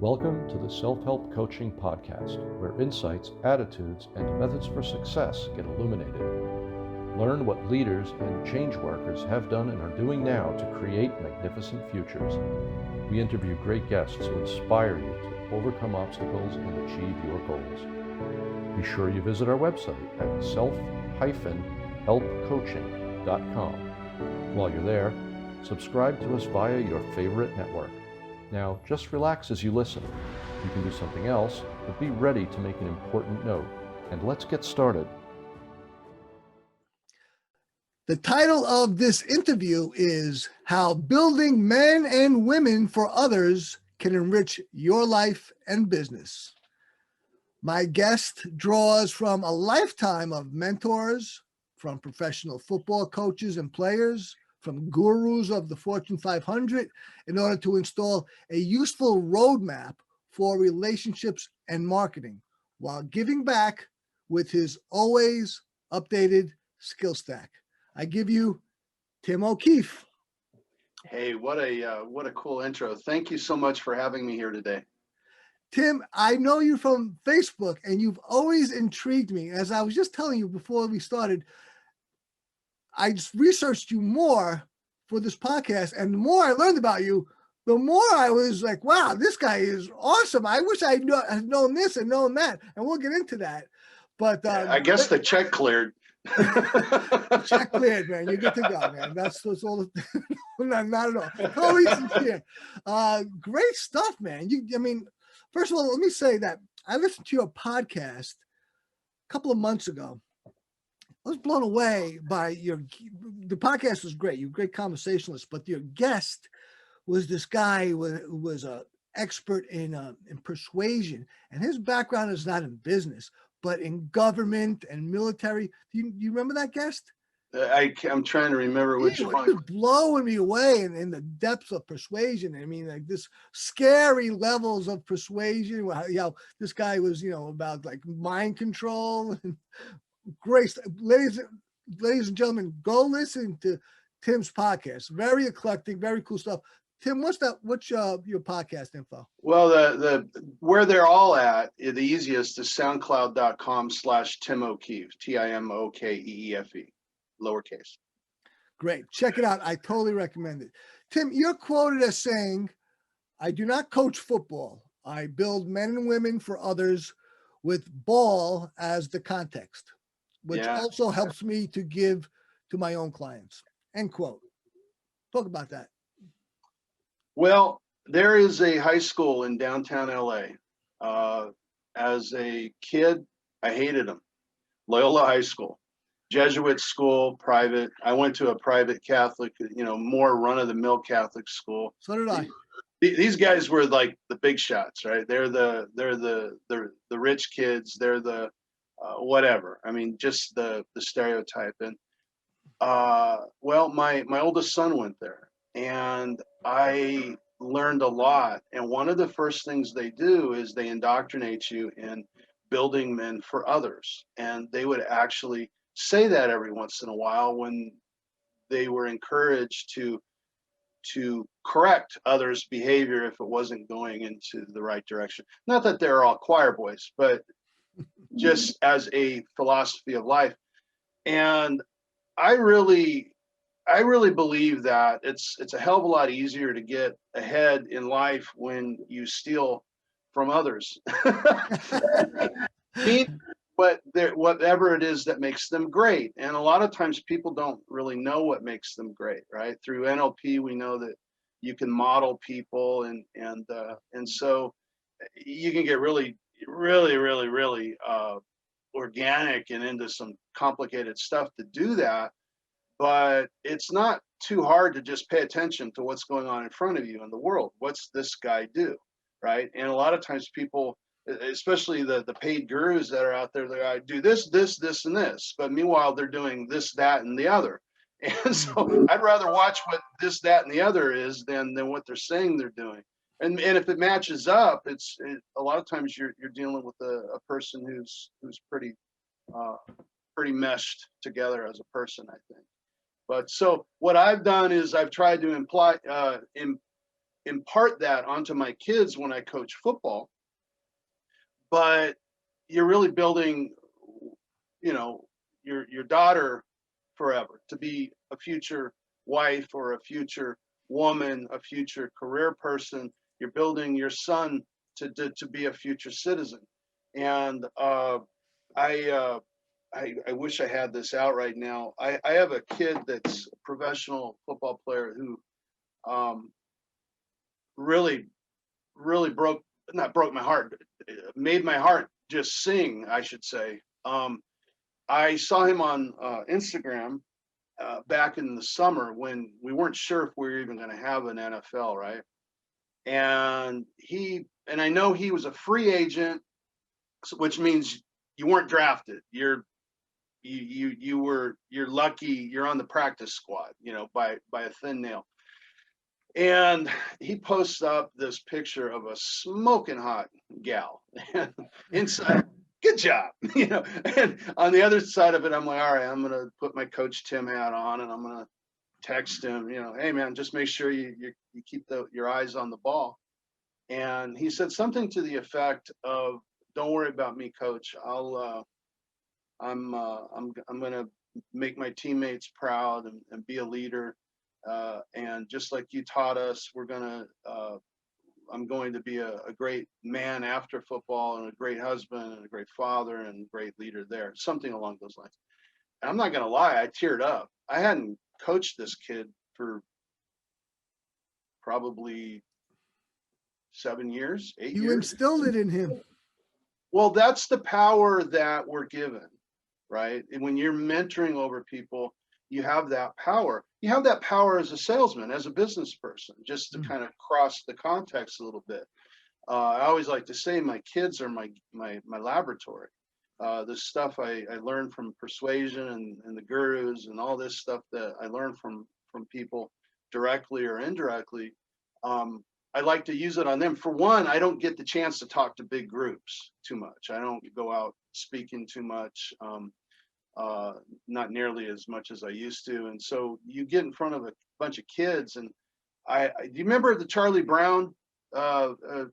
Welcome to the Self-Help Coaching Podcast, where insights, attitudes, and methods for success get illuminated. Learn what leaders and change workers have done and are doing now to create magnificent futures. We interview great guests who inspire you to overcome obstacles and achieve your goals. Be sure you visit our website at self-helpcoaching.com. While you're there, subscribe to us via your favorite network. Now, just relax as you listen. You can do something else, but be ready to make an important note. And let's get started. The title of this interview is How Building Men and Women for Others Can Enrich Your Life and Business. My guest draws from a lifetime of mentors, from professional football coaches and players, from gurus of the Fortune 500, in order to install a useful roadmap for relationships and marketing, while giving back with his always updated skill stack. I give you Tim O'Keefe. Hey, what a cool intro. Thank you so much for having me here today. Tim, I know you from Facebook, and you've always intrigued me. As I was just telling you before we started, I just researched you more for this podcast, and the more I learned about you, the more I was like, wow, this guy is awesome. I wish I had known this and known that, and we'll get into that. But I guess the check cleared. Check cleared, man. You're good to go, man. That's all. Not at all. Totally sincere. Great stuff, man. First of all, let me say that I listened to your podcast a couple of months ago. I was blown away by the podcast was great. You're a great conversationalist, but your guest was this guy who was an expert in persuasion, and his background is not in business, but in government and military. Do you remember that guest? I'm trying to remember which one. He was blowing me away in the depths of persuasion. I mean, like this scary levels of persuasion. This guy was, about like mind control. Great, ladies and gentlemen, go listen to Tim's podcast. Very eclectic, very cool stuff. Tim, what's your podcast info? Well, the where they're all at, the easiest is soundcloud.com/Tim O'Keefe, TIMOKEEFE, lowercase. Great. Check it out. I totally recommend it. Tim, you're quoted as saying, I do not coach football. I build men and women for others with ball as the context, which also helps me to give to my own clients. End quote. Talk about that. Well, there is a high school in downtown LA. As a kid, I hated them. Loyola High School, Jesuit school, private. I went to a private Catholic, more run-of-the-mill Catholic school. So did I. These guys were like the big shots, right? They're the rich kids. They're the whatever. I mean, just the stereotype. And well, my oldest son went there, and I learned a lot. And one of the first things they do is they indoctrinate you in building men for others. And they would actually say that every once in a while when they were encouraged to correct others' behavior if it wasn't going into the right direction. Not that they're all choir boys, but just as a philosophy of life. And I really believe that it's a hell of a lot easier to get ahead in life when you steal from others. Whatever it is that makes them great. And a lot of times people don't really know what makes them great, right? Through NLP, we know that you can model people, and so you can get really organic and into some complicated stuff to do that. But it's not too hard to just pay attention to what's going on in front of you in the world. What's this guy do, right? And a lot of times people, especially the paid gurus that are out there, they do this, and this. But meanwhile, they're doing this, that, and the other. And so I'd rather watch what this, that, and the other is than what they're saying they're doing. And if it matches up, a lot of times you're dealing with a person who's pretty meshed together as a person, I think. But so what I've done is I've tried to impart that onto my kids when I coach football. But you're really building, you know, your daughter forever to be a future wife or a future woman, a future career person. You're building your son to be a future citizen. And I wish I had this out right now. I have a kid that's a professional football player who really, really not broke my heart, made my heart just sing, I should say. I saw him on Instagram back in the summer when we weren't sure if we were even going to have an NFL, right? And I know he was a free agent, which means you weren't drafted. You're lucky. You're on the practice squad, you know, by a thin nail. And he posts up this picture of a smoking hot gal inside. Good job, you know. And on the other side of it, I'm like, all right, I'm gonna put my Coach Tim hat on, and I'm gonna text him, you know, hey man, just make sure you keep your eyes on the ball. And he said something to the effect of, "Don't worry about me, Coach. I'm gonna make my teammates proud and be a leader. And just like you taught us, I'm going to be a great man after football and a great husband and a great father and a great leader there," something along those lines. And I'm not going to lie, I teared up. I hadn't coached this kid for probably 7 years, 8 years. You instilled it in him. Well, that's the power that we're given, right? And when you're mentoring over people, you have that power. You have that power as a salesman, as a business person, just to kind of cross the context a little bit. I always like to say my kids are my laboratory. The stuff I learned from persuasion and the gurus and all this stuff that I learned from people directly or indirectly, I like to use it on them. For one, I don't get the chance to talk to big groups too much. I don't go out speaking too much. Not nearly as much as I used to. And so you get in front of a bunch of kids, and do you remember the Charlie Brown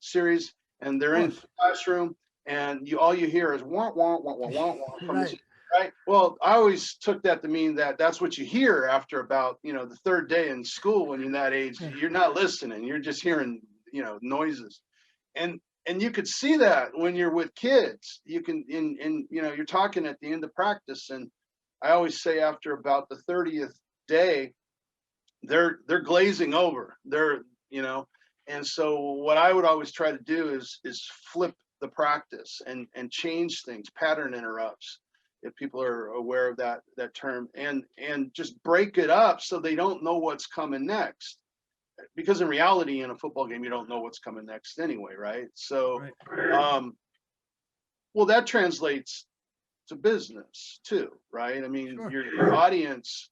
series? And they're in the classroom, and all you hear is wah wah wah wah wah wah from Right. right. Well, I always took that to mean that that's what you hear after about, you know, the third day in school. When you're that age, you're not listening. You're just hearing, you know, noises. And you could see that when you're with kids. You can, you know, you're talking at the end of practice, and I always say after about the 30th day, they're glazing over. You know, and so what I would always try to do is flip the practice and change things, pattern interrupts, if people are aware of that term, and just break it up so they don't know what's coming next. Because in reality, in a football game, you don't know what's coming next anyway, right? So, well, that translates to business too, right? I mean, your audience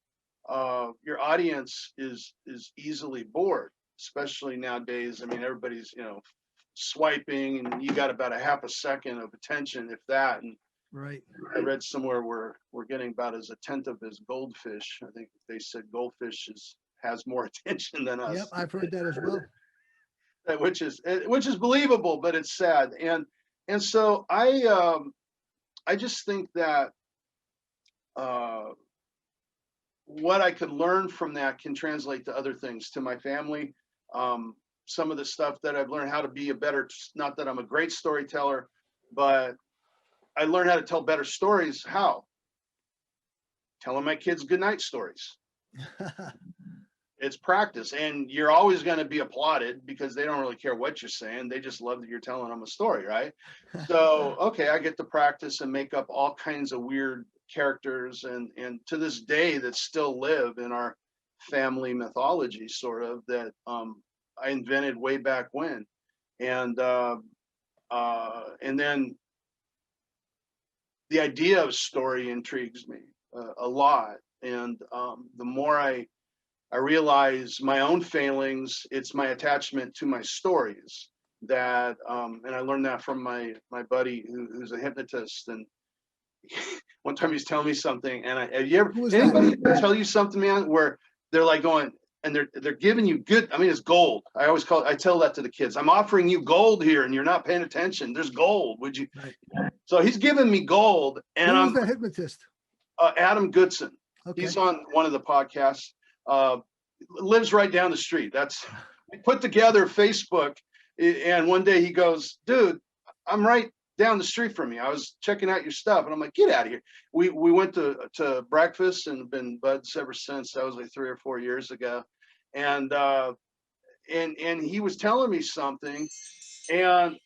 is easily bored, especially nowadays. I mean, everybody's, you know, swiping, and you got about a half a second of attention, if that. And I read somewhere we're getting about as attentive as goldfish. I think they said goldfish has more attention than us. Yep, I've heard that as well. Which is believable, but it's sad. And so I just think that what I could learn from that can translate to other things, to my family. Some of the stuff that I've learned how to be a better, not that I'm a great storyteller, but I learned how to tell better stories. How? Telling my kids goodnight stories. It's practice, and you're always going to be applauded because they don't really care what you're saying. They just love that you're telling them a story, right? So, okay, I get to practice and make up all kinds of weird characters, and to this day that still live in our family mythology, sort of, that I invented way back when. And then the idea of story intrigues me a lot. And the more I realize my own failings, it's my attachment to my stories that, and I learned that from my buddy who's a hypnotist. And one time he's telling me something, and anybody tell you something, man, where they're like going, and they're giving you good. I mean, it's gold. I tell that to the kids. I'm offering you gold here, and you're not paying attention. There's gold. Would you? Right. So he's giving me gold, and Who was the hypnotist? Adam Goodson. Okay. He's on one of the podcasts. Lives right down the street. We put together Facebook, and one day he goes, "Dude, I'm right down the street from you. I was checking out your stuff," and I'm like, "Get out of here." We went to breakfast and been buds ever since. That was like 3 or 4 years ago, and he was telling me something, and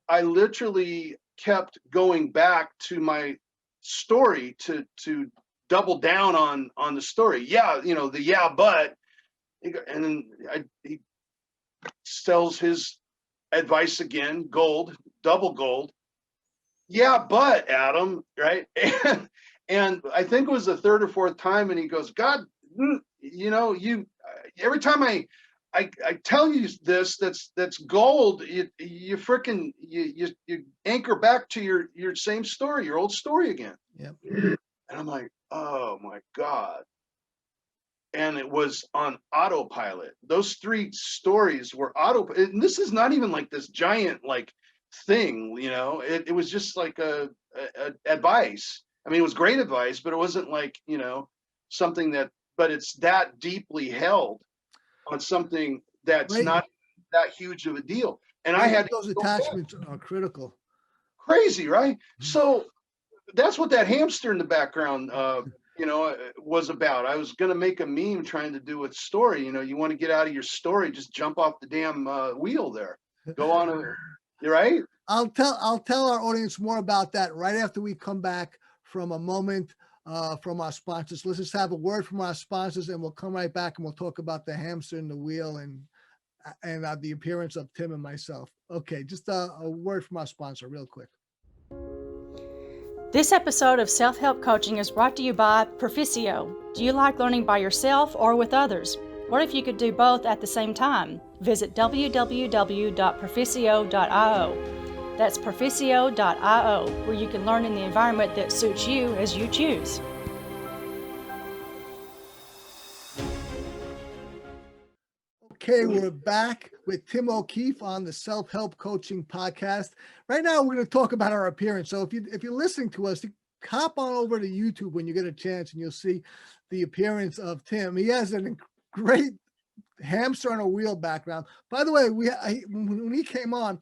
I literally kept going back to my story to double down on the story. Yeah, but, and then he sells his advice again, gold, double gold. Yeah, but Adam, right? And I think it was the third or fourth time, and he goes, God, you every time I tell you this, that's gold. You freaking you anchor back to your same story, your old story again. Yep. And I'm like, oh my God. And it was on autopilot. Those 3 stories were and this is not even like this giant like thing, it was just like a advice. I mean, it was great advice, but it wasn't like, something but it's that deeply held on something that's Right. not that huge of a deal. And I had those attachments are critical. Crazy, right? So that's what that hamster in the background, was about. I was going to make a meme trying to do a story. You want to get out of your story, just jump off the damn wheel there. Go on. You're right. I'll tell our audience more about that right after we come back from a moment from our sponsors. Let's just have a word from our sponsors, and we'll come right back and we'll talk about the hamster in the wheel and the appearance of Tim and myself. Okay, just a word from our sponsor real quick. This episode of Self-Help Coaching is brought to you by Proficio. Do you like learning by yourself or with others? What if you could do both at the same time? Visit www.proficio.io. That's proficio.io, where you can learn in the environment that suits you as you choose. Okay, we're back with Tim O'Keefe on the Self-Help Coaching Podcast. Right now, we're going to talk about our appearance. So if you're listening to us, hop on over to YouTube when you get a chance, and you'll see the appearance of Tim. He has a great hamster on a wheel background. By the way, when he came on,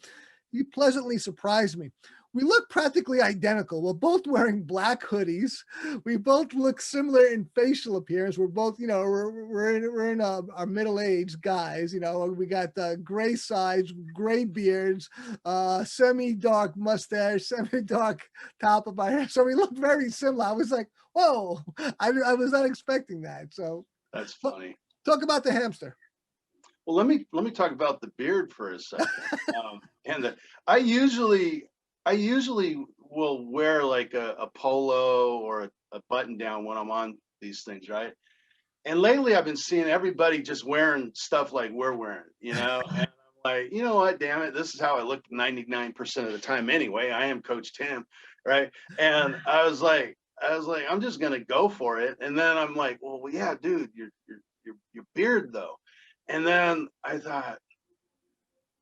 he pleasantly surprised me. We look practically identical. We're both wearing black hoodies. We both look similar in facial appearance. We're both, we're in our middle-aged guys. We got gray sides, gray beards, semi-dark mustache, semi-dark top of our hair. So we look very similar. I was like, whoa, I was not expecting that. So that's funny. Talk about the hamster. Well, let me talk about the beard for a second. I usually will wear like a polo or a button down when I'm on these things, right? And lately I've been seeing everybody just wearing stuff like we're wearing, and I'm like, you know what, damn it, this is how I look 99% of the time anyway. I am Coach Tim, right? And I was like, I'm just gonna go for it. And then I'm like, well, yeah, dude, your beard though. And then I thought,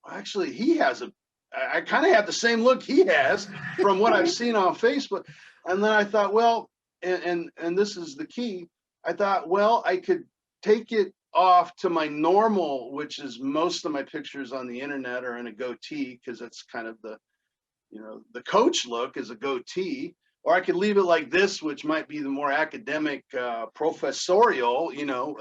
well, actually, I kind of have the same look he has from what I've seen on Facebook. And then I thought, well, and this is the key. I thought, well, I could take it off to my normal, which is most of my pictures on the internet are in a goatee, because that's kind of the coach look is a goatee. Or I could leave it like this, which might be the more academic, professorial,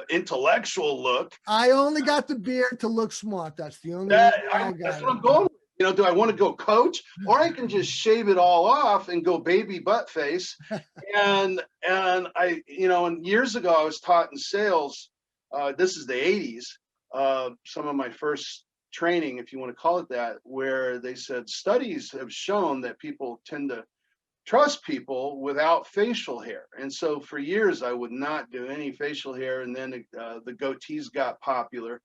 intellectual look. I only got the beard to look smart. That's the only I got. That's what I'm going with. Do I want to go coach, or I can just shave it all off and go baby butt face? And I, and years ago I was taught in sales. This is the 80s. Some of my first training, if you want to call it that, where they said studies have shown that people tend to trust people without facial hair. And so for years I would not do any facial hair, and then the goatees got popular.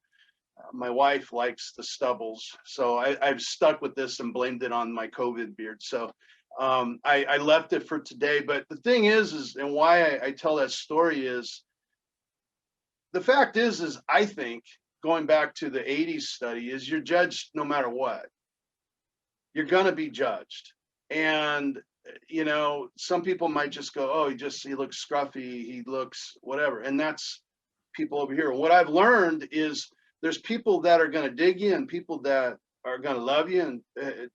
My wife likes the stubbles, so I've stuck with this and blamed it on my COVID beard. So I left it for today. But the thing is and why I tell that story is the fact is I think, going back to the 80s study, is you're judged no matter what. You're going to be judged. And, you know, some people might just go, oh, he looks scruffy, he looks whatever. And that's people over here. What I've learned is there's people that are going to dig you and people that are going to love you, and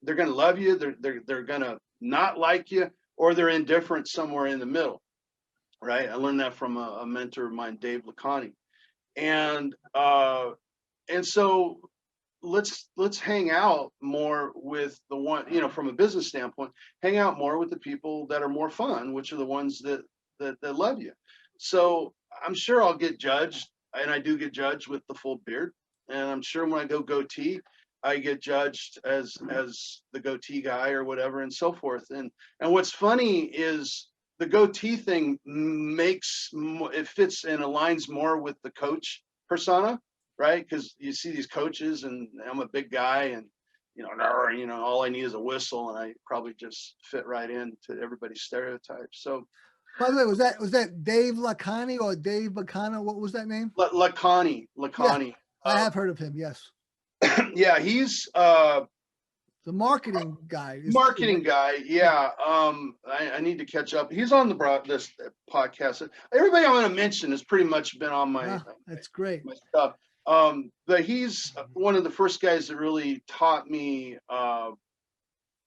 they're going to love you. They're going to not like you, or they're indifferent somewhere in the middle. Right. I learned that from a mentor of mine, Dave Lacani. And so let's hang out more with the one, you know, from a business standpoint, hang out more with the people that are more fun, which are the ones that love you. So I'm sure I'll get judged, and I do get judged with the full beard. And I'm sure when I go goatee, I get judged as the goatee guy or whatever, and so forth. And what's funny is the goatee thing it fits and aligns more with the coach persona, right? Because you see these coaches, and I'm a big guy, and you know, all I need is a whistle, and I probably just fit right into everybody's stereotypes. So, by the way, was that Dave Lacani or Dave Bacana? What was that name? Lacani. Yeah, I have heard of him. Yes. Yeah, he's the marketing guy. Yeah. I need to catch up. He's on this podcast. Everybody I'm going to mention has pretty much been on my. That's great. My stuff. But he's one of the first guys that really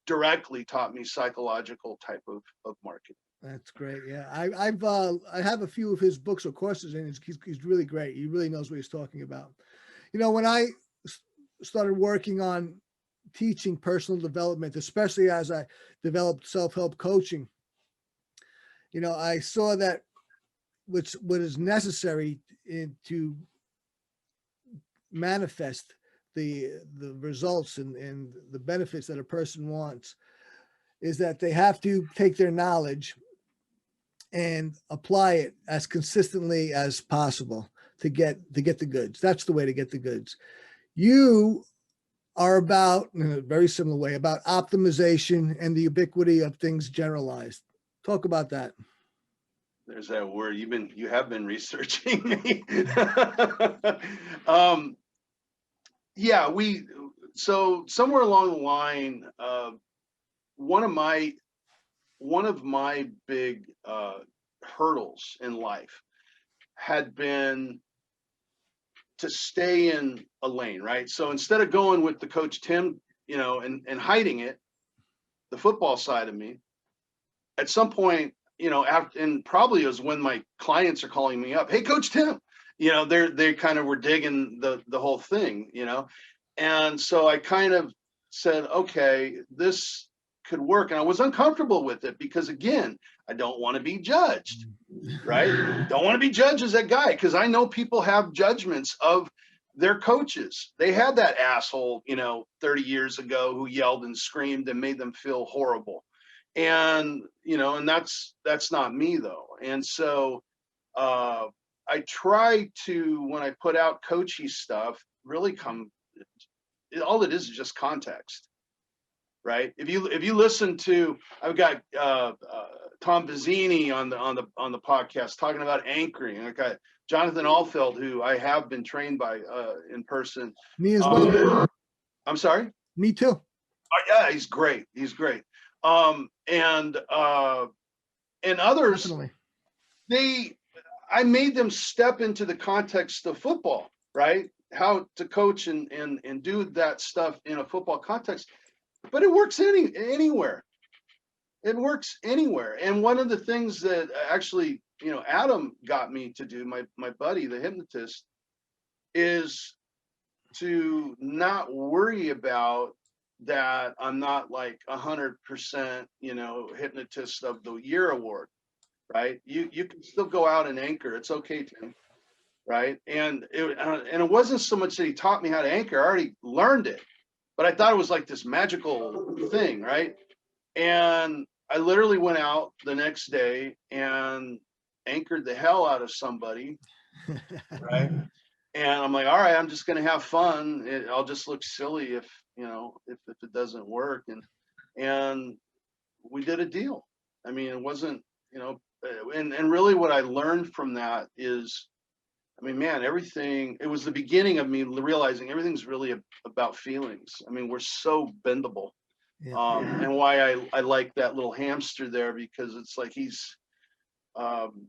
directly taught me psychological type of marketing. That's great. Yeah, I have a few of his books or courses, and he's really great. He really knows what he's talking about. You know, when I started working on teaching personal development, especially as I developed self-help coaching, you know, I saw that what is necessary to manifest the results and the benefits that a person wants is that they have to take their knowledge and apply it as consistently as possible to get the goods. That's the way to get the goods. You are about, in a very similar way, about optimization and the ubiquity of things generalized. Talk about that. There's that word. You have been researching me. Yeah, so somewhere along the line, one of my big hurdles in life had been to stay in a lane, right? So instead of going with the Coach Tim, you know, and hiding it, the football side of me, at some point, you know, and probably it was when my clients are calling me up, hey, Coach Tim, you know, they kind of were digging the whole thing, you know? And so I kind of said, okay, this could work. And I was uncomfortable with it because, again, I don't want to be judged, right? Don't want to be judged as that guy, because I know people have judgments of their coaches. They had that asshole, you know, 30 years ago who yelled and screamed and made them feel horrible. And, you know, and that's not me, though. And so I try to, when I put out coachy stuff, really all it is just context. Right. If you listen to, I've got Tom Bazzini on the podcast talking about anchoring. I've got Jonathan Alfeld, who I have been trained by in person. Me as well. I'm sorry. Me too. Yeah, he's great. He's great. And others, definitely. I made them step into the context of football, right? How to coach and do that stuff in a football context. But it works anywhere. It works anywhere. And one of the things that actually, you know, Adam got me to do, my buddy, the hypnotist, is to not worry about that I'm not like 100%, you know, hypnotist of the year award, right? You can still go out and anchor. It's okay, Tim, right? And it wasn't so much that he taught me how to anchor. I already learned it. But I thought it was like this magical thing, right? And I literally went out the next day and anchored the hell out of somebody, right? And I'm like, all right, I'm just going to have fun. I'll just look silly if it doesn't work. And we did a deal. I mean, it wasn't, you know, and really what I learned from that is I mean, man, everything, it was the beginning of me realizing everything's really about feelings. I mean, we're so bendable. Yeah. And why I like that little hamster there, because it's like um,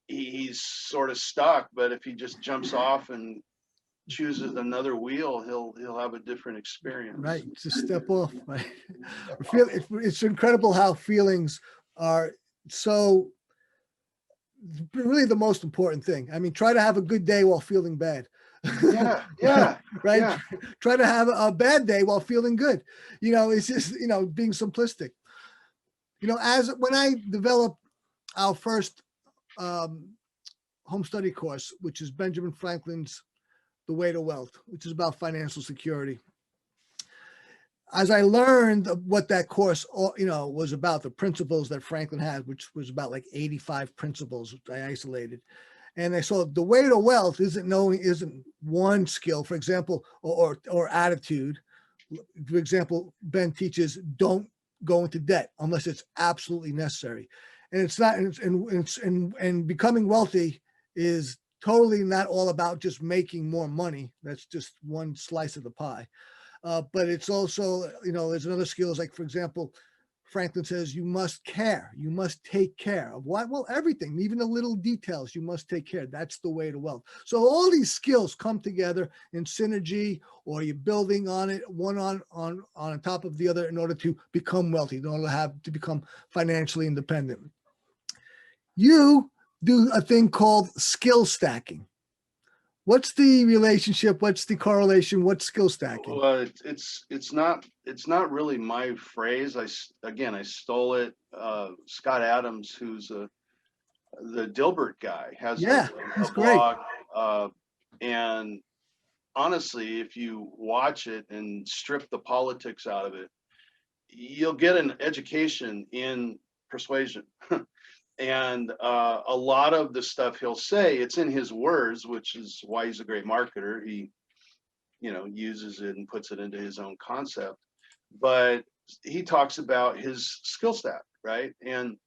he's sort of stuck, but if he just jumps off and chooses another wheel, he'll have a different experience. Right. Just step off. Right. It's incredible how feelings are so really the most important thing. I mean, try to have a good day while feeling bad. Yeah. Right. Yeah. Try to have a bad day while feeling good. It's just, being simplistic. As when I developed our first home study course, which is Benjamin Franklin's The Way to Wealth, which is about financial security. As I learned what that course, was about, the principles that Franklin had, which was about like 85 principles I isolated. And I saw the way to wealth isn't one skill, for example, or attitude. For example, Ben teaches don't go into debt unless it's absolutely necessary. And it's not, and becoming wealthy is totally not all about just making more money. That's just one slice of the pie. But it's also, there's another skills, like, for example, Franklin says you must care. You must take care of what? Well, everything, even the little details, you must take care. That's the way to wealth. So all these skills come together in synergy, or you're building on it, one on top of the other, in order to become wealthy, in order to become financially independent. You do a thing called skill stacking. What's the relationship? What's the correlation? What's skill stacking? Well, it's not really my phrase. I stole it. Scott Adams, who's the Dilbert guy, has a blog. And honestly, if you watch it and strip the politics out of it, you'll get an education in persuasion. And a lot of the stuff he'll say, it's in his words, which is why he's a great marketer. He, uses it and puts it into his own concept. But he talks about his skill stack, right? And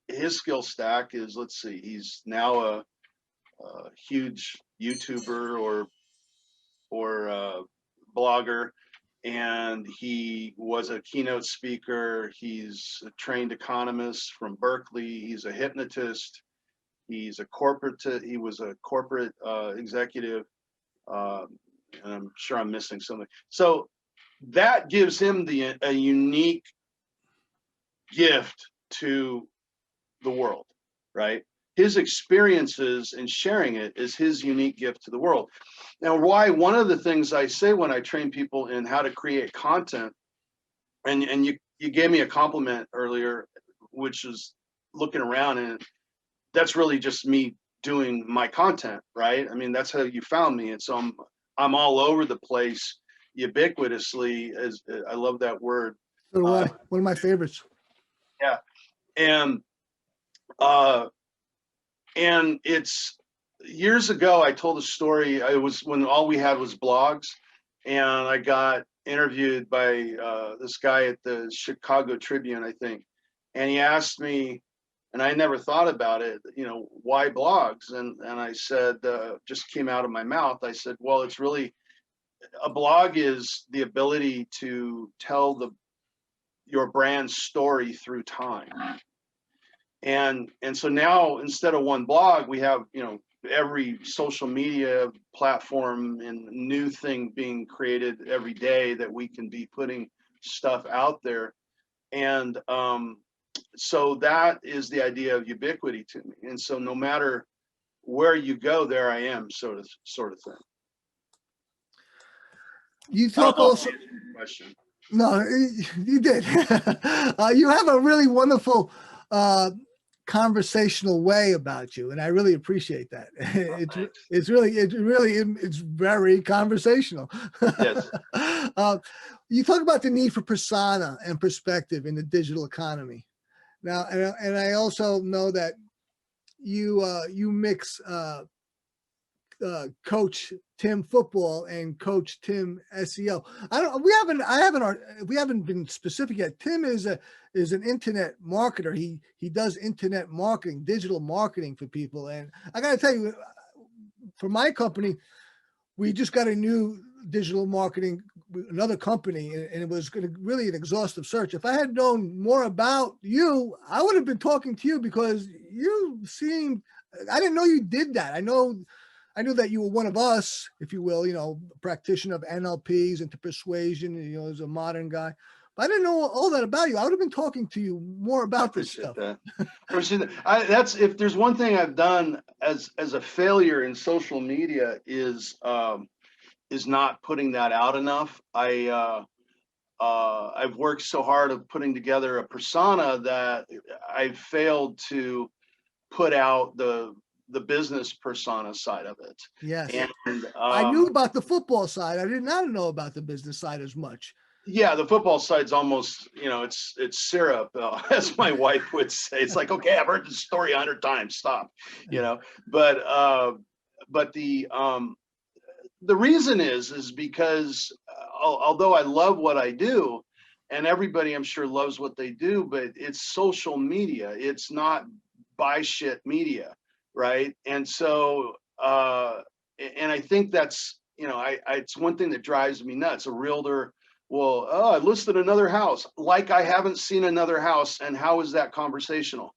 his skill stack is, let's see, he's now a huge YouTuber or blogger, and he was a keynote speaker. He's a trained economist from Berkeley. He's a hypnotist. He was a corporate executive. And I'm sure I'm missing something. So that gives him a unique gift to the world, right? His experiences and sharing it is his unique gift to the world. Now, one of the things I say when I train people in how to create content, and you gave me a compliment earlier, which is looking around, and that's really just me doing my content, right? I mean, that's how you found me. And so I'm all over the place ubiquitously, as I love that word. So do I. One of my favorites. Yeah. And it's years ago, I told a story. It was when all we had was blogs, and I got interviewed by this guy at the Chicago Tribune, I think. And he asked me, and I never thought about it, why blogs? And I said, just came out of my mouth. I said, well, it's really, a blog is the ability to tell your brand's story through time. And so now, instead of one blog, we have, every social media platform and new thing being created every day that we can be putting stuff out there. And so that is the idea of ubiquity to me. And so no matter where you go, there I am, sort of thing. You talk also. Question. No, you did. You have a really wonderful conversational way about you, and I really appreciate that. It's very conversational. Yes. You talk about the need for persona and perspective in the digital economy. Now, and I also know that you mix Coach Tim football and Coach Tim SEO. We haven't been specific yet. Tim is an internet marketer. He does internet marketing, digital marketing for people. And I got to tell you, for my company, we just got a new digital marketing, another company, and it was really an exhaustive search. If I had known more about you, I would have been talking to you because you seemed, I didn't know you did that. I knew that you were one of us, if you will, a practitioner of NLPs into persuasion, as a modern guy. But I didn't know all that about you. I would have been talking to you more about this stuff. That's, if there's one thing I've done as a failure in social media is not putting that out enough. I've worked so hard of putting together a persona that I've failed to put out the business persona side of it. Yes. And I knew about the football side. I did not know about the business side as much. Yeah, the football side's almost, it's syrup, as my wife would say. It's like, okay, I've heard the story 100 times. Stop, But the reason is because although I love what I do, and everybody I'm sure loves what they do, but it's social media. It's not buy shit media, right? And so, and I think that's, it's one thing that drives me nuts. A realtor, well, I listed another house, like I haven't seen another house, and how is that conversational?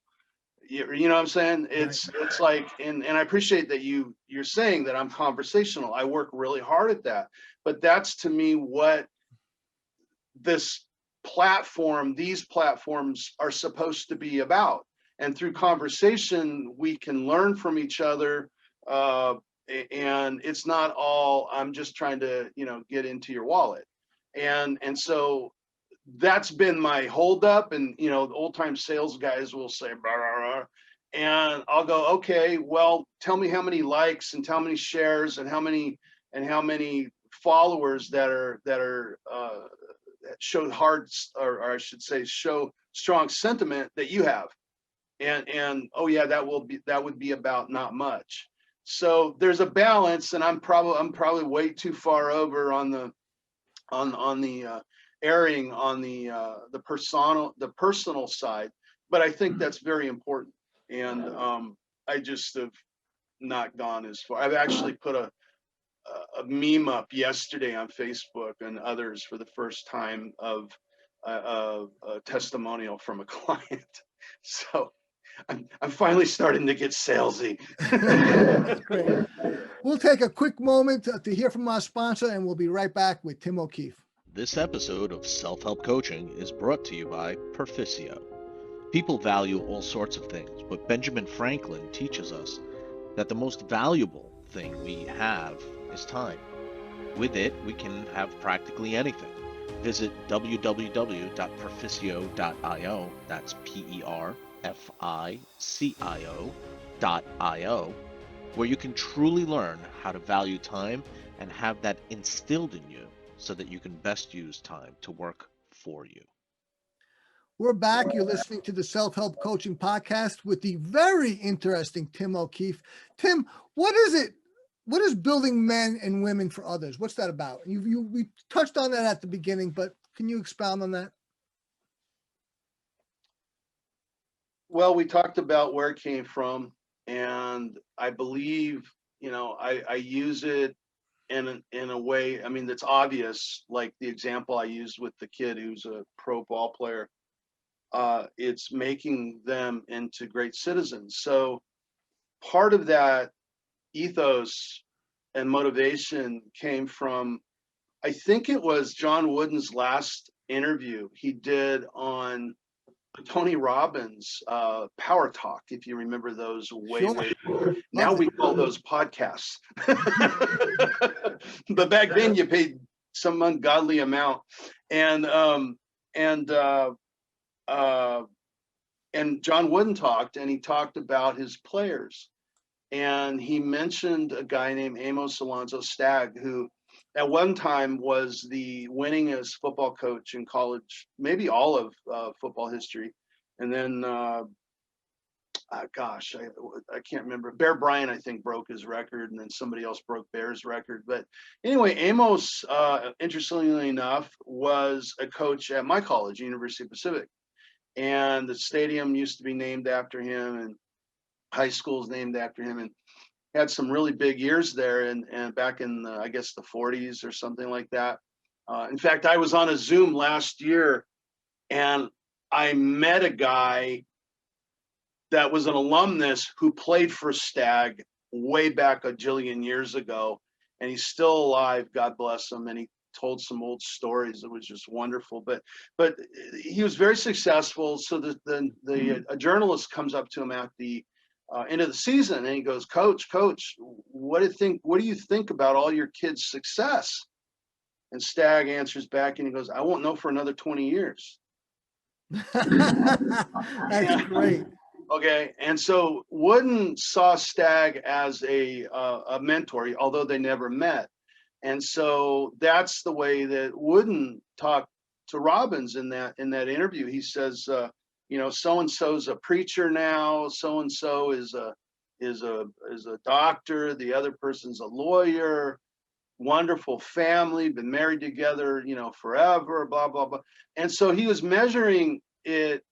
You know what I'm saying? It's like, and I appreciate that you're saying that I'm conversational. I work really hard at that, but that's to me what these platforms are supposed to be about. And through conversation, we can learn from each other. And it's not all, I'm just trying to, get into your wallet. And so that's been my holdup. And, the old time sales guys will say, blah, blah, blah, and I'll go, okay, well, tell me how many likes and how many shares and how many followers that show or I should say, show strong sentiment that you have. And oh yeah, that would be about not much. So there's a balance, and I'm probably way too far over on the erring on the personal side, but I think that's very important. And I just have not gone as far. I've actually put a meme up yesterday on Facebook and others for the first time of a testimonial from a client. So I'm finally starting to get salesy. That's great. We'll take a quick moment to hear from our sponsor, and we'll be right back with Tim O'Keefe. This episode of Self-Help Coaching is brought to you by Perficio. People value all sorts of things, but Benjamin Franklin teaches us that the most valuable thing we have is time. With it, we can have practically anything. Visit www.perficio.io, that's PERFICIO.io, where you can truly learn how to value time and have that instilled in you so that you can best use time to work for you. We're back. You're listening to the Self-Help Coaching Podcast with the very interesting Tim O'Keefe. Tim, what is it? What is building men and women for others? What's that about? We touched on that at the beginning, but can you expound on that? Well, we talked about where it came from, and I believe, I use it in a way, I mean, that's obvious, like the example I used with the kid who's a pro ball player. It's making them into great citizens. So part of that ethos and motivation came from, I think it was John Wooden's last interview he did on Tony Robbins' Power Talk, if you remember those way now we call those podcasts. But back then you paid some ungodly amount. And John Wooden talked, and he talked about his players. And he mentioned a guy named Amos Alonzo Stagg, who at one time was the winningest football coach in college, maybe all of football history. And then, I can't remember. Bear Bryant, I think, broke his record, and then somebody else broke Bear's record. But anyway, Amos, interestingly enough, was a coach at my college, University of Pacific. And the stadium used to be named after him, and high school's named after him. had some really big years there, and back in I guess the 40s or something like that. In fact, I was on a Zoom last year, and I met a guy that was an alumnus who played for Stag way back a jillion years ago, and he's still alive, God bless him, and he told some old stories. It was just wonderful. But he was very successful. So a journalist comes up to him at the end of the season, and he goes, Coach, what do you think about all your kids' success? And Stag answers back, and he goes, I won't know for another 20 years. That's great. Okay, and so Wooden saw Stag as a mentor, although they never met. And so that's the way that Wooden talked to Robbins in that interview. He says, so and so's a preacher now, so and so is a doctor, the other person's a lawyer, wonderful family, been married together, forever, blah blah blah. And so he was measuring it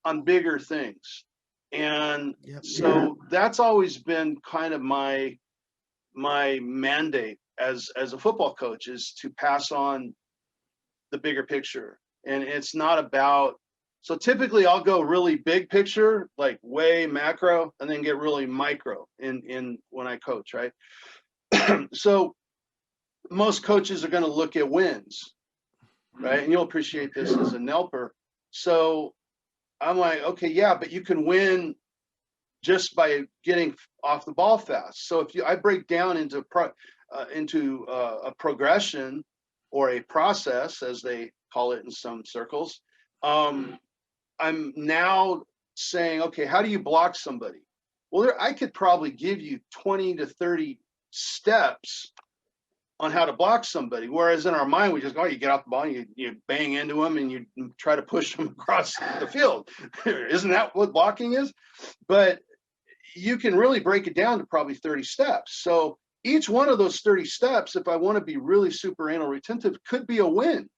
on bigger things. And so that's always been kind of my mandate as a football coach, is to pass on the bigger picture. And it's not about, so typically I'll go really big picture, like way macro, and then get really micro in when I coach, right? So most coaches are going to look at wins, right? And you'll appreciate this as a Nelper. So I'm like, okay, yeah, but you can win just by getting off the ball fast. So if I break down into a progression or a process, as they call it in some circles, I'm now saying, okay, how do you block somebody? Well, I could probably give you 20 to 30 steps on how to block somebody. Whereas in our mind, we just go, you get off the ball, you bang into them, and you try to push them across the field. Isn't that what blocking is? But you can really break it down to probably 30 steps. So each one of those 30 steps, if I want to be really super anal retentive, could be a win.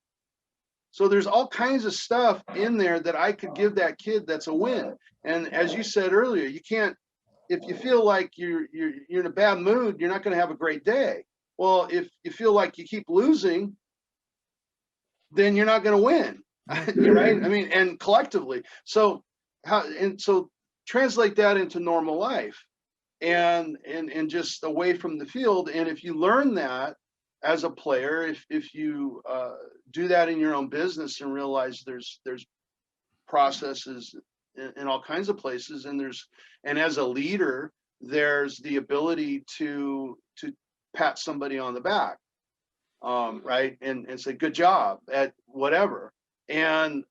So there's all kinds of stuff in there that I could give that kid that's a win. And as you said earlier, you can't, if you feel like you're in a bad mood, you're not going to have a great day. Well, if you feel like you keep losing, then you're not going to win. Right? I mean, and collectively. So translate that into normal life and just away from the field. And if you learn that as a player, if you do that in your own business and realize there's processes in all kinds of places, and as a leader, there's the ability to pat somebody on the back, right, and say good job at whatever. And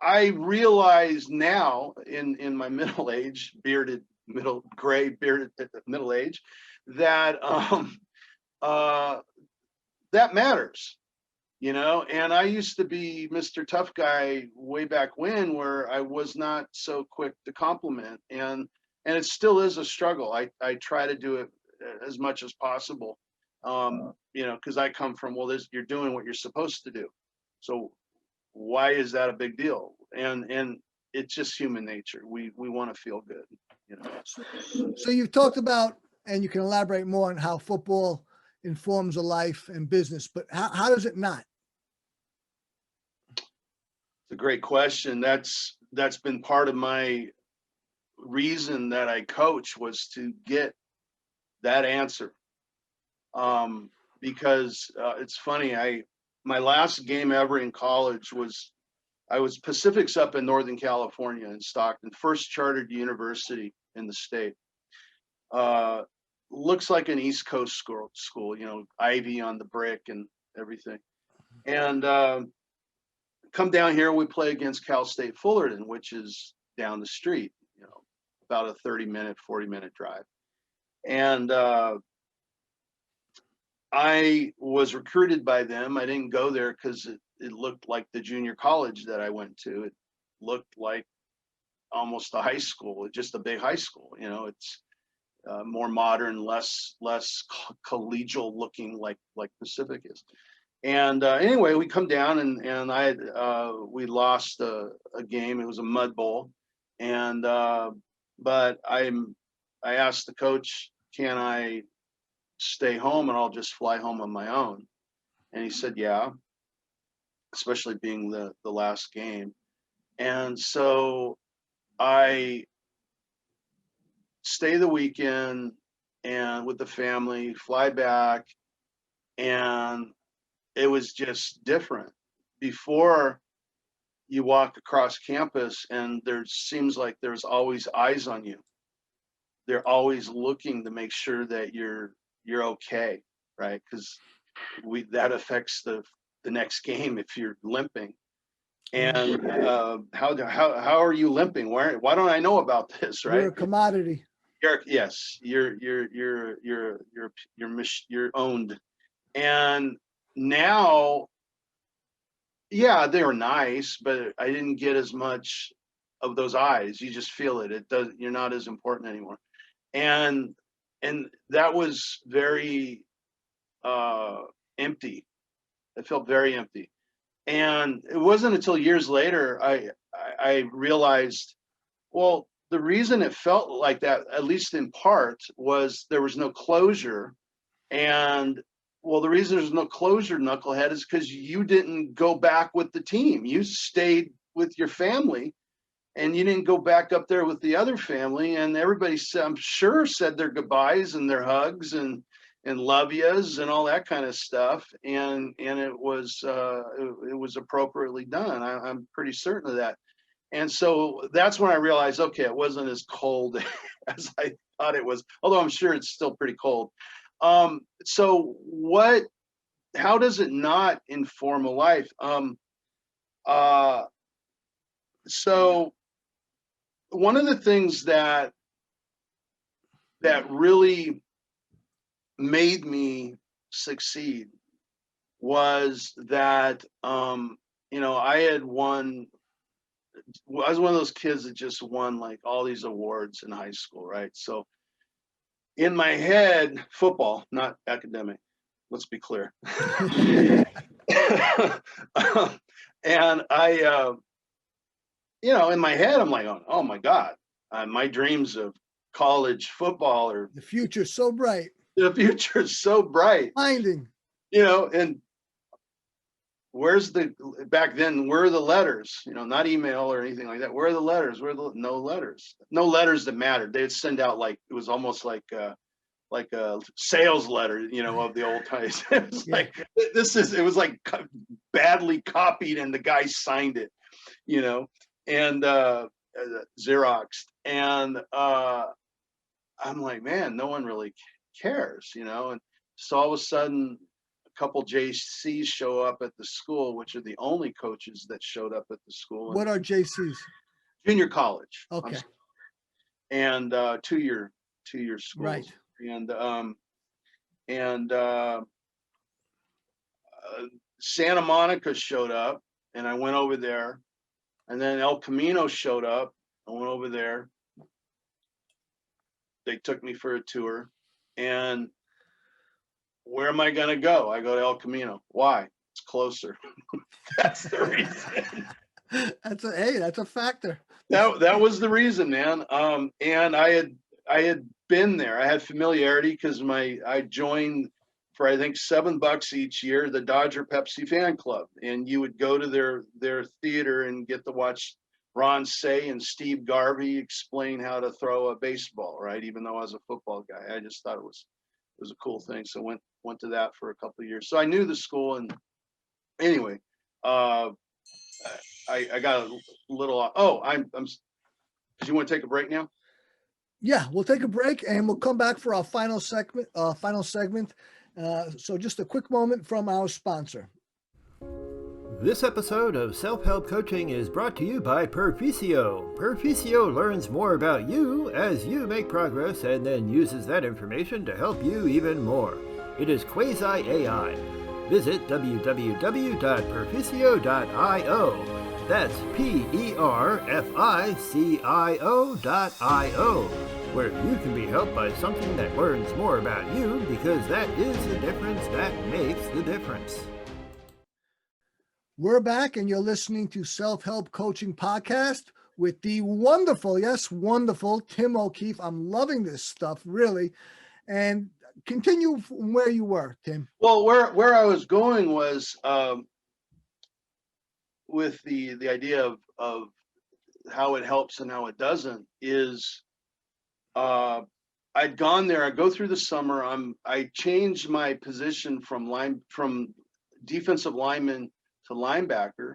I realize now in my middle age, gray bearded middle age, that that matters, and I used to be Mr. Tough Guy way back when, where I was not so quick to compliment, and it still is a struggle. I try to do it as much as possible, because I come from, you're doing what you're supposed to do, so why is that a big deal? And it's just human nature. We want to feel good, So you've talked about, and you can elaborate more on how football informs a life and business, but how does it not? It's a great question. That's been part of my reason that I coach, was to get that answer. Because it's funny, my last game ever in college I was Pacific's up in Northern California in Stockton, first chartered university in the state. Looks like an East Coast school, ivy on the brick and everything. And come down here, we play against Cal State Fullerton, which is down the street, about a 30-minute, 40-minute drive. And I was recruited by them. I didn't go there because it looked like the junior college that I went to. It looked like almost a high school, just a big high school. It's more modern, less collegial looking, like Pacific is. And anyway, we come down and we lost a game. It was a mud bowl, and but I asked the coach, can I stay home and I'll just fly home on my own? And he said, yeah, especially being the last game. And so I stay the weekend and with the family, fly back, and it was just different. Before, you walk across campus and there seems like there's always eyes on you. They're always looking to make sure that you're okay, right? Because that affects the next game if you're limping. And how are you limping? Why don't I know about this, right? You're a commodity. Yes, you're owned. And now, yeah, they were nice, but I didn't get as much of those eyes. You just feel it. You're not as important anymore. And that was very empty. It felt very empty. And it wasn't until years later I realized, well, the reason it felt like that, at least in part, was there was no closure. And well, the reason there's no closure, knucklehead, is because you didn't go back with the team. You stayed with your family, and you didn't go back up there with the other family. And everybody, I'm sure, said their goodbyes and their hugs and love yous and all that kind of stuff. And it was appropriately done. I'm pretty certain of that. And so that's when I realized, okay, it wasn't as cold as I thought it was, although I'm sure it's still pretty cold. So how does it not inform a life? So one of the things that really made me succeed was that, I was one of those kids that just won like all these awards in high school, right? So in my head, football, not academic, let's be clear. And I, in my head, I'm like, oh my God, my dreams of college football are the future's so bright. The future's so bright. Blinding. And back then, where are the letters? Not email or anything like that. Where are the letters? No letters? No letters that mattered. They'd send out it was almost like a sales letter, of the old times. It was it was like badly copied and the guy signed it, and Xeroxed. And I'm like, man, no one really cares, and so all of a sudden a couple JCs show up at the school, which are the only coaches that showed up at the school. What are JCs? Junior college. Okay. And two-year schools. Right. And Santa Monica showed up, and I went over there. And then El Camino showed up. I went over there. They took me for a tour. And where am I going to go? I go to El Camino. Why? It's closer. That's the reason. That's a factor. That was the reason, man. And I had been there. I had familiarity because I joined for I think $7 each year the Dodger Pepsi fan club, and you would go to their theater and get to watch Ron Say and Steve Garvey explain how to throw a baseball, right? Even though I was a football guy, I just thought it was a cool thing. So went to that for a couple of years. So I knew the school, and anyway, I got a little. Oh, do you want to take a break now? Yeah, we'll take a break and we'll come back for our final segment. So just a quick moment from our sponsor. This episode of Self-Help Coaching is brought to you by Perficio. Perficio learns more about you as you make progress and then uses that information to help you even more. It is quasi-AI. Visit www.perficio.io. That's PERFICIO.io, where you can be helped by something that learns more about you, because that is the difference that makes the difference. We're back, and you're listening to Self-Help Coaching Podcast with the wonderful Tim O'Keefe. I'm loving this stuff, really. and continue from where you were, Tim. Well, where I was going was with the idea of how it helps and how it doesn't is I'd gone there. I go through the summer. I changed my position from defensive lineman to linebacker,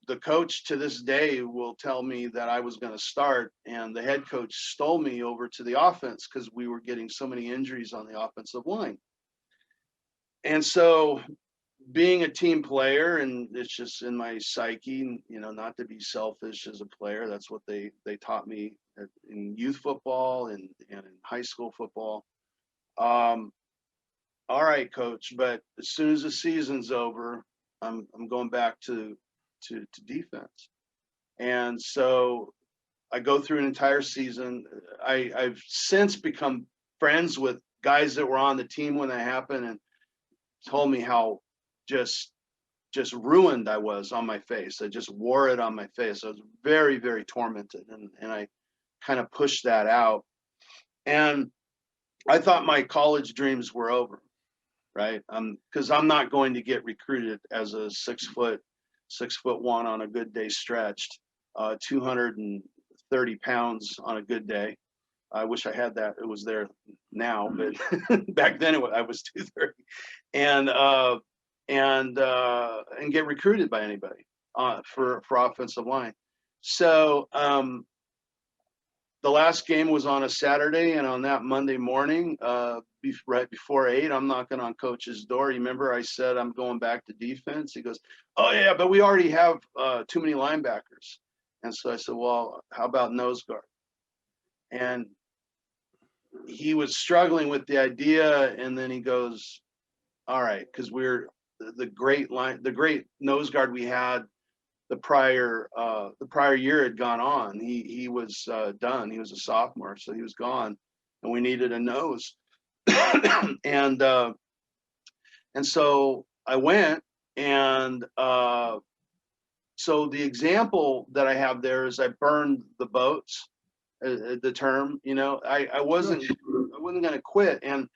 the coach to this day will tell me that I was going to start, and the head coach stole me over to the offense because we were getting so many injuries on the offensive line. And so, being a team player, and it's just in my psyche, not to be selfish as a player. That's what they taught me in youth football and in high school football. All right, coach, but as soon as the season's over, I'm going back to defense. And so I go through an entire season. I've since become friends with guys that were on the team when that happened, and told me how just ruined I was on my face. I just wore it on my face. I was very, very tormented, and I kind of pushed that out. And I thought my college dreams were over, right? Because I'm not going to get recruited as a 6'1" on a good day stretched, 230 pounds on a good day. I wish I had that. It was there now, but back then I was 230, and get recruited by anybody for offensive line. So the last game was on a Saturday, and on that Monday morning, right before 8, I'm knocking on Coach's door. Remember, I said I'm going back to defense. He goes, "Oh yeah, but we already have too many linebackers." And so I said, "Well, how about nose guard?" And he was struggling with the idea, and then he goes, "All right," because we're the great nose guard we had the prior year had gone on. He was done. He was a sophomore, so he was gone, and we needed a nose. and so I went, and so the example that I have there is I burned the boats. The term, I wasn't going to quit, and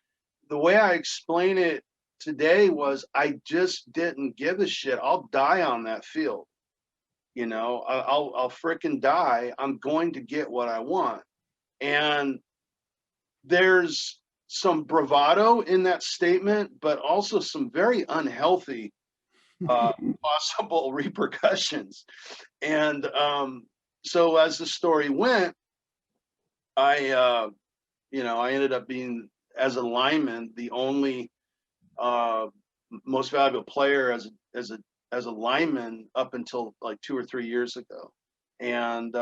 the way I explain it today was I just didn't give a shit. I'll die on that field. I'll frickin' die. I'm going to get what I want. And there's some bravado in that statement, but also some very unhealthy possible repercussions. And so as the story went, I ended up being, as a lineman, the only most valuable player as a lineman up until like 2 or 3 years ago, and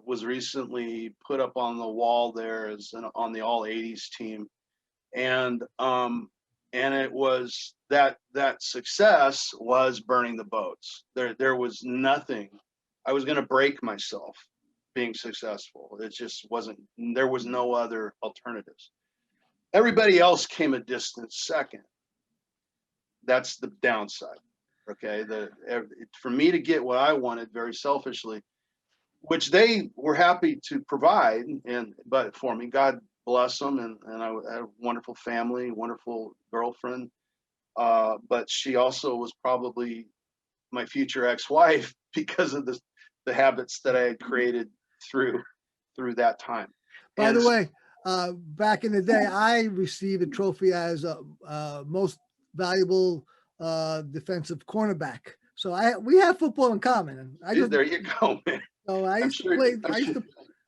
was recently put up on the wall there on the all 80s team, and it was that success was burning the boats. There was nothing. I was going to break myself being successful. It just wasn't. There was no other alternatives. Everybody else came a distant second. That's the downside. Okay, for me to get what I wanted very selfishly, which they were happy to provide, but for me, God bless them, and I had a wonderful family, wonderful girlfriend, but she also was probably my future ex-wife because of the habits that I had created through that time. By the way, back in the day, I received a trophy as most valuable defensive cornerback. So we have football in common. There you go, man. So I used to play.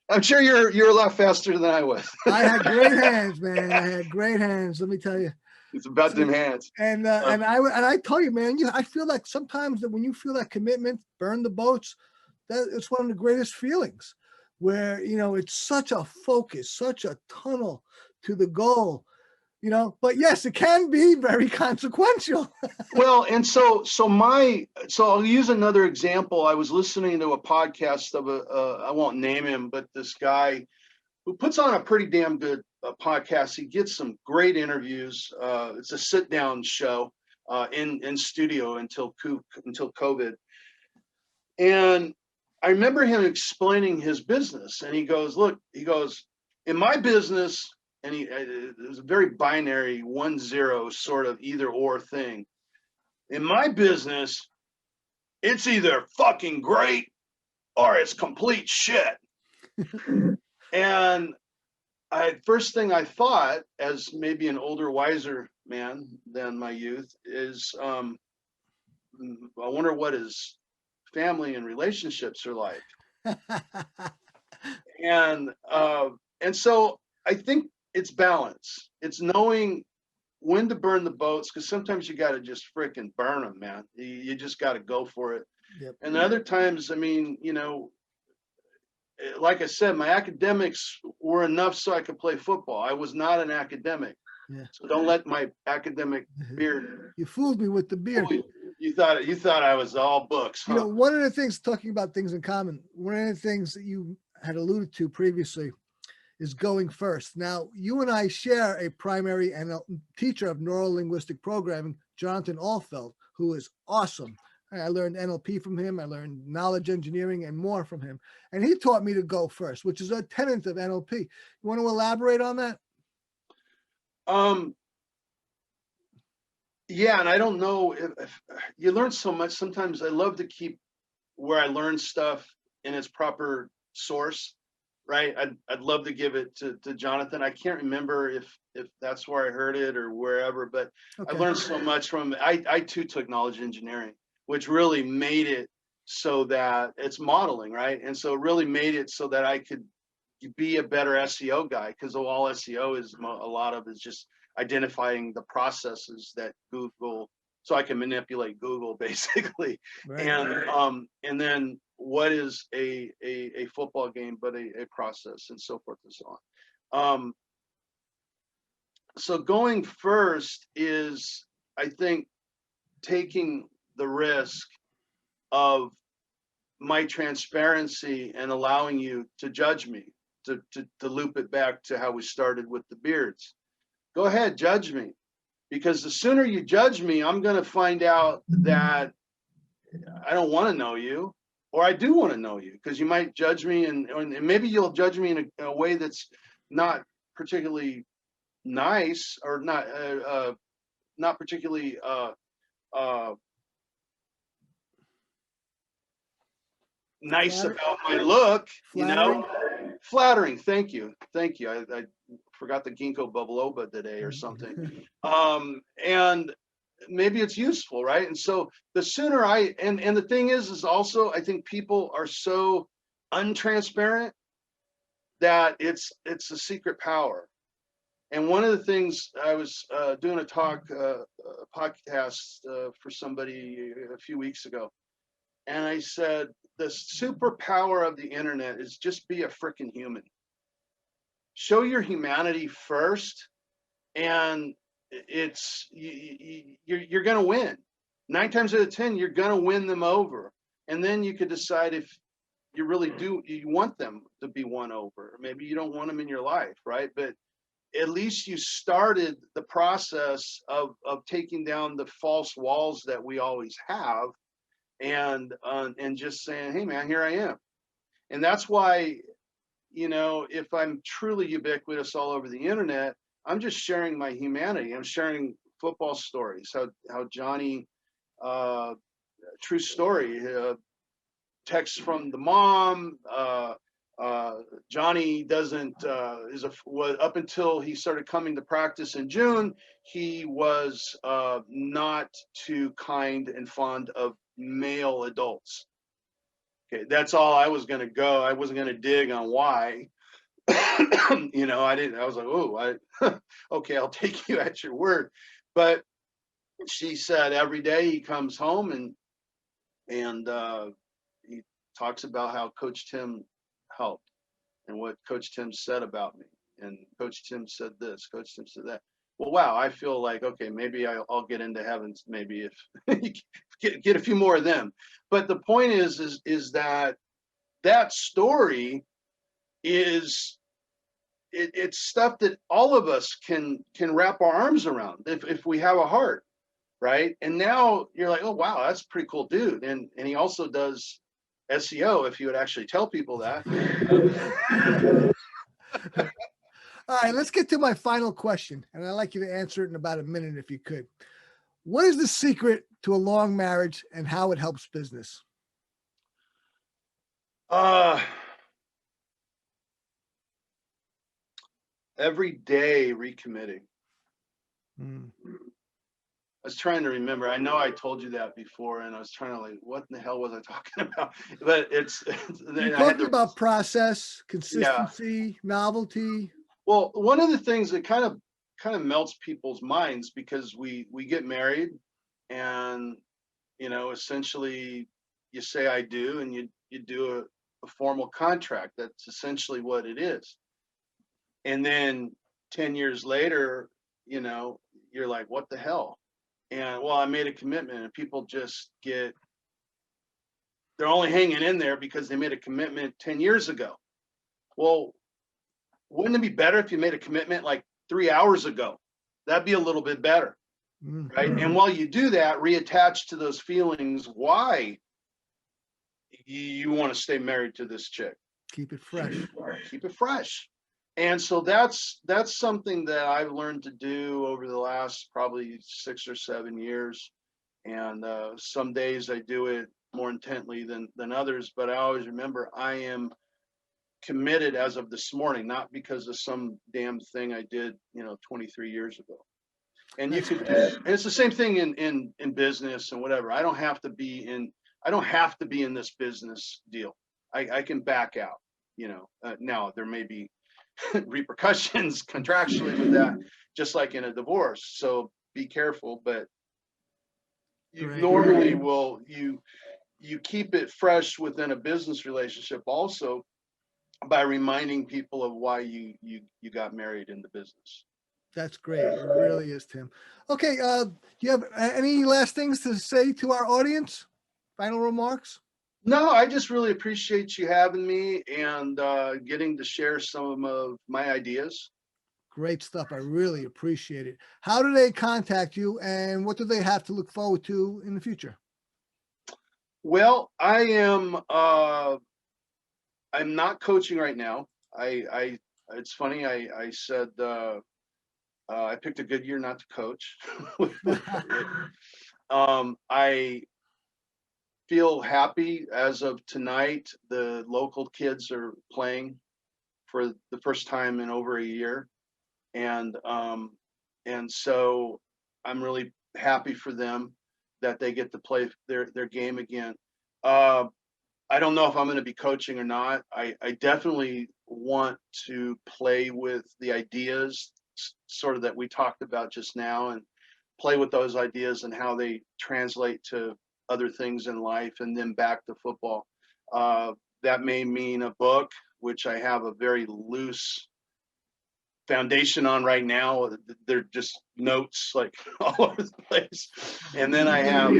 I'm sure you're a lot faster than I was. I had great hands, man. I had great hands. Let me tell you. It's about them hands. And I tell you, man, I feel like sometimes that when you feel that commitment, burn the boats, that it's one of the greatest feelings, where it's such a focus, such a tunnel to the goal. But yes, it can be very consequential. Well, and so I'll use another example. I was listening to a podcast of I won't name him, but this guy who puts on a pretty damn good podcast. He gets some great interviews. It's a sit down show in studio until COVID. And I remember him explaining his business, and he goes, look, in my business, and it was a very binary 1-0 sort of either or thing. In my business, it's either fucking great or it's complete shit. And first thing I thought, as maybe an older, wiser man than my youth, is I wonder what his family and relationships are like. And so I think it's balance. It's knowing when to burn the boats, because sometimes you got to just freaking burn them, man. You just got to go for it. Yep. And other times, I mean, like I said, my academics were enough so I could play football. I was not an academic. Yeah. So don't let my academic beard. You fooled me with the beard. You thought I was all books, huh? One of the things, talking about things in common, one of the things that you had alluded to previously is going first. Now, you and I share a primary teacher of neuro-linguistic programming, Jonathan Alfeld, who is awesome. I learned NLP from him. I learned knowledge engineering and more from him. And he taught me to go first, which is a tenet of NLP. You want to elaborate on that? Yeah, and I don't know if you learn so much. Sometimes I love to keep where I learn stuff in its proper source, right? I'd love to give it to Jonathan. I can't remember if that's where I heard it or wherever, but okay. I learned so much from it. I too took knowledge engineering, which really made it so that it's modeling, right? And so it really made it so that I could be a better SEO guy, because all SEO is, a lot of is just identifying the processes that Google, so I can manipulate Google basically. Right. And then what is a football game but a process, and so forth and so on. So going first is, I think, taking the risk of my transparency and allowing you to judge me, to loop it back to how we started with the beards. Go ahead, judge me, because the sooner you judge me, I'm going to find out that I don't want to know you, or I do want to know you, because you might judge me, and maybe you'll judge me in a way that's not particularly nice, or not particularly nice about my look, flattering. Thank you. I forgot the ginkgo biloba today or something. And maybe it's useful, right? And so the sooner and the thing is also, I think people are so untransparent that it's a secret power. And one of the things, I was doing a podcast for somebody a few weeks ago, and I said, the superpower of the internet is just be a freaking human. Show your humanity first, and you're going to win. 9 times out of 10, you're going to win them over. And then you could decide if you really you want them to be won over. Maybe you don't want them in your life, right? But at least you started the process of taking down the false walls that we always have, and just saying, hey man, here I am. And that's why, if I'm truly ubiquitous all over the internet, I'm just sharing my humanity. I'm sharing football stories, how Johnny, true story, text from the mom, Johnny doesn't was up until he started coming to practice in June, he was not too kind and fond of male adults. Okay, that's all I was going to go. I wasn't going to dig on why. I was like, oh, okay, I'll take you at your word. But she said every day he comes home and he talks about how Coach Tim helped and what Coach Tim said about me. And Coach Tim said this, Coach Tim said that. Well, wow, I feel like, okay, maybe I'll get into heaven, maybe if you get a few more of them. But the point is that story is, it's stuff that all of us can wrap our arms around if we have a heart, right? And now you're like, oh wow, that's a pretty cool dude. And he also does SEO if you would actually tell people that. All right, let's get to my final question, and I'd like you to answer it in about a minute if you could. What is the secret to a long marriage and how it helps business? Every day recommitting. Mm. I was trying to remember. I know I told you that before, and I was trying to what in the hell was I talking about? But You're talking about process, consistency, novelty. Well, one of the things that kind of melts people's minds, because we get married, and essentially you say I do, and you do a formal contract. That's essentially what it is. And then 10 years later, you're like, what the hell? And I made a commitment, and people just they're only hanging in there because they made a commitment 10 years ago. Well, wouldn't it be better if you made a commitment like 3 hours ago? That'd be a little bit better, right? And while you do that, reattach to those feelings why you want to stay married to this chick. Keep it fresh. Keep it fresh. And so that's something that I've learned to do over the last probably 6 or 7 years. And some days I do it more intently than others, but I always remember I am committed as of this morning, not because of some damn thing I did, 23 years ago. And and it's the same thing in business and whatever. I don't have to be in this business deal. I can back out, now there may be repercussions contractually with that, just like in a divorce. So be careful, but you normally will, you keep it fresh within a business relationship also by reminding people of why you got married in the business. That's great. It really is, Tim. Okay. Do you have any last things to say to our audience? Final remarks? No, I just really appreciate you having me and getting to share some of my ideas. Great stuff. I really appreciate it. How do they contact you, and what do they have to look forward to in the future? Well, I'm not coaching right now. It's funny. I said I picked a good year not to coach. I feel happy as of tonight. The local kids are playing for the first time in over a year, and so I'm really happy for them that they get to play their game again. I don't know if I'm going to be coaching or not. I definitely want to play with the ideas sort of that we talked about just now, and play with those ideas and how they translate to other things in life, and then back to football. That may mean a book, which I have a very loose foundation on right now. They're just notes like all over the place. And then I have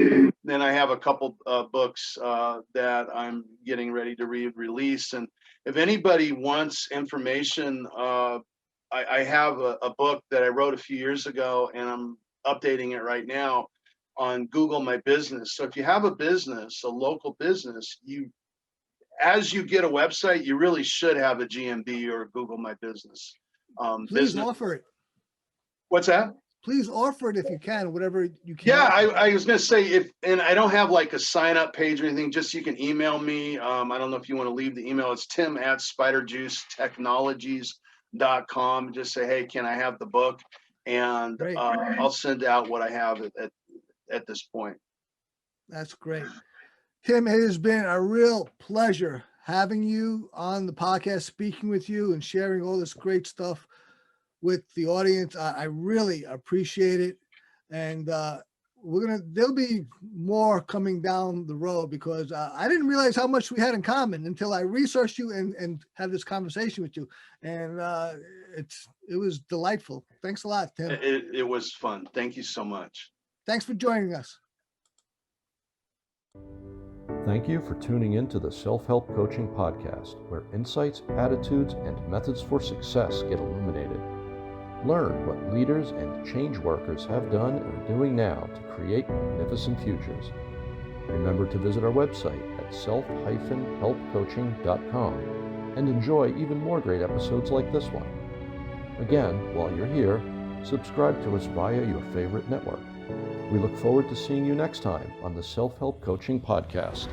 a couple books that I'm getting ready to release. And if anybody wants information, I have a book that I wrote a few years ago, and I'm updating it right now on Google My Business. So if you have a business, a local business, as you get a website, you really should have a GMB or Google My Business. Please offer it. What's that? Please offer it if you can, whatever you can. Yeah, I was going to say, and I don't have like a sign up page or anything, just you can email me. I don't know if you want to leave the email. It's tim@spiderjuicetechnologies.com. Just say, hey, can I have the book? And I'll send out what I have at this point. That's great. Tim, it has been a real pleasure having you on the podcast, speaking with you and sharing all this great stuff with the audience. I really appreciate it. And there'll be more coming down the road, because I didn't realize how much we had in common until I researched you and had this conversation with you. And it was delightful. Thanks a lot, Tim. It was fun. Thank you so much. Thanks for joining us. Thank you for tuning in to the Self-Help Coaching Podcast, where insights, attitudes, and methods for success get illuminated. Learn what leaders and change workers have done and are doing now to create magnificent futures. Remember to visit our website at self-helpcoaching.com and enjoy even more great episodes like this one. Again, while you're here, subscribe to us via your favorite network. We look forward to seeing you next time on the Self-Help Coaching Podcast.